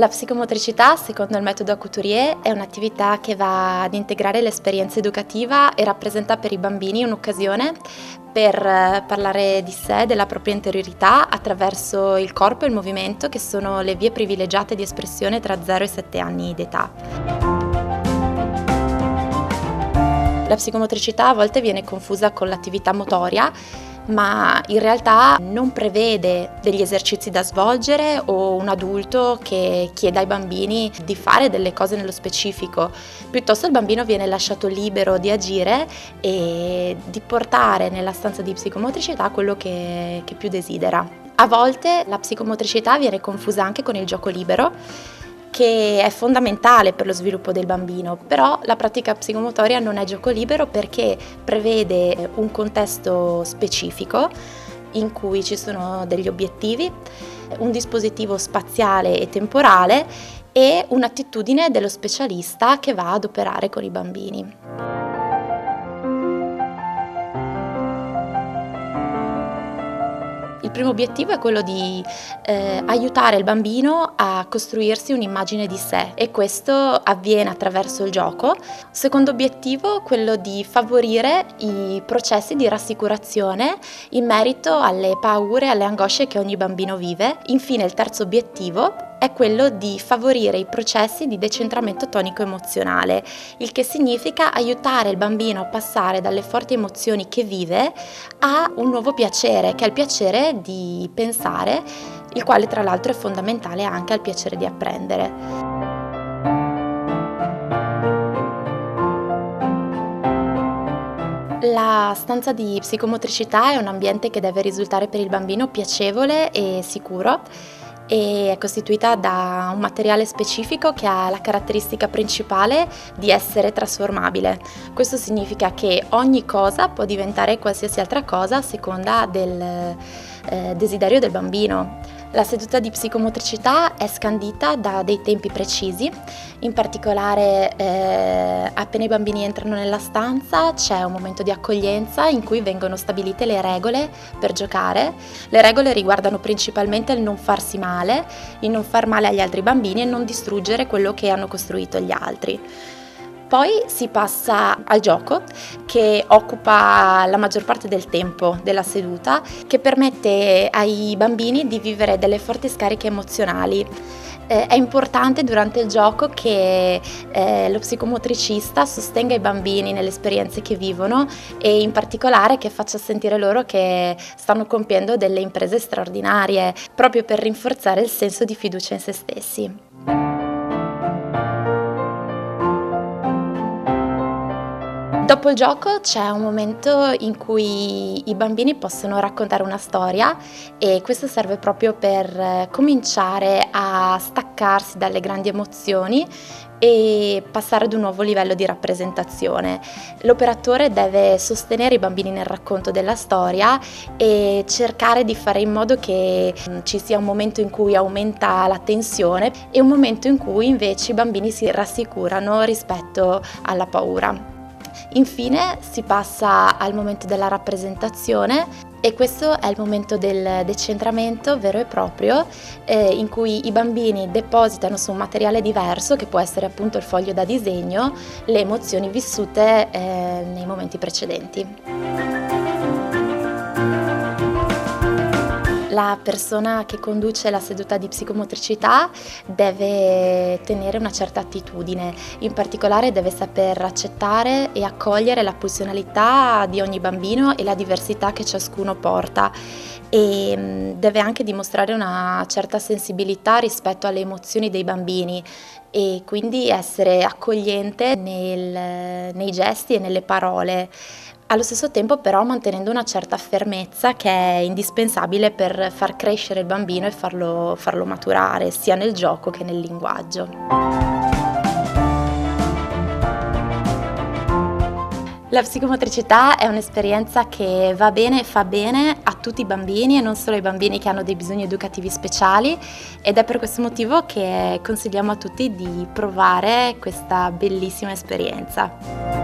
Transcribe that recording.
La psicomotricità, secondo il metodo Couturier, è un'attività che va ad integrare l'esperienza educativa e rappresenta per i bambini un'occasione per parlare di sé, della propria interiorità, attraverso il corpo e il movimento, che sono le vie privilegiate di espressione tra 0 e 7 anni d'età. La psicomotricità a volte viene confusa con l'attività motoria, ma in realtà non prevede degli esercizi da svolgere o un adulto che chieda ai bambini di fare delle cose nello specifico. Piuttosto il bambino viene lasciato libero di agire e di portare nella stanza di psicomotricità quello che più desidera. A volte la psicomotricità viene confusa anche con il gioco libero, che è fondamentale per lo sviluppo del bambino, però la pratica psicomotoria non è gioco libero perché prevede un contesto specifico in cui ci sono degli obiettivi, un dispositivo spaziale e temporale e un'attitudine dello specialista che va ad operare con i bambini. Il primo obiettivo è quello di aiutare il bambino a costruirsi un'immagine di sé e questo avviene attraverso il gioco. Secondo obiettivo è quello di favorire i processi di rassicurazione in merito alle paure e alle angosce che ogni bambino vive. Infine il terzo obiettivo è quello di favorire i processi di decentramento tonico-emozionale, il che significa aiutare il bambino a passare dalle forti emozioni che vive a un nuovo piacere, che è il piacere di pensare, il quale tra l'altro è fondamentale anche al piacere di apprendere. La stanza di psicomotricità è un ambiente che deve risultare per il bambino piacevole e sicuro e è costituita da un materiale specifico che ha la caratteristica principale di essere trasformabile. Questo significa che ogni cosa può diventare qualsiasi altra cosa a seconda del desiderio del bambino. La seduta di psicomotricità è scandita da dei tempi precisi, in particolare appena i bambini entrano nella stanza c'è un momento di accoglienza in cui vengono stabilite le regole per giocare. Le regole riguardano principalmente il non farsi male, il non far male agli altri bambini e non distruggere quello che hanno costruito gli altri. Poi si passa al gioco, che occupa la maggior parte del tempo della seduta, che permette ai bambini di vivere delle forti scariche emozionali. È importante durante il gioco che lo psicomotricista sostenga i bambini nelle esperienze che vivono e in particolare che faccia sentire loro che stanno compiendo delle imprese straordinarie, proprio per rinforzare il senso di fiducia in se stessi. Dopo il gioco c'è un momento in cui i bambini possono raccontare una storia e questo serve proprio per cominciare a staccarsi dalle grandi emozioni e passare ad un nuovo livello di rappresentazione. L'operatore deve sostenere i bambini nel racconto della storia e cercare di fare in modo che ci sia un momento in cui aumenta la tensione e un momento in cui invece i bambini si rassicurano rispetto alla paura. Infine si passa al momento della rappresentazione e questo è il momento del decentramento vero e proprio in cui i bambini depositano su un materiale diverso, che può essere appunto il foglio da disegno, le emozioni vissute nei momenti precedenti. La persona che conduce la seduta di psicomotricità deve tenere una certa attitudine, in particolare deve saper accettare e accogliere la pulsionalità di ogni bambino e la diversità che ciascuno porta e deve anche dimostrare una certa sensibilità rispetto alle emozioni dei bambini e quindi essere accogliente nei gesti e nelle parole. Allo stesso tempo però mantenendo una certa fermezza che è indispensabile per far crescere il bambino e farlo maturare sia nel gioco che nel linguaggio. La psicomotricità è un'esperienza che va bene e fa bene a tutti i bambini e non solo ai bambini che hanno dei bisogni educativi speciali ed è per questo motivo che consigliamo a tutti di provare questa bellissima esperienza.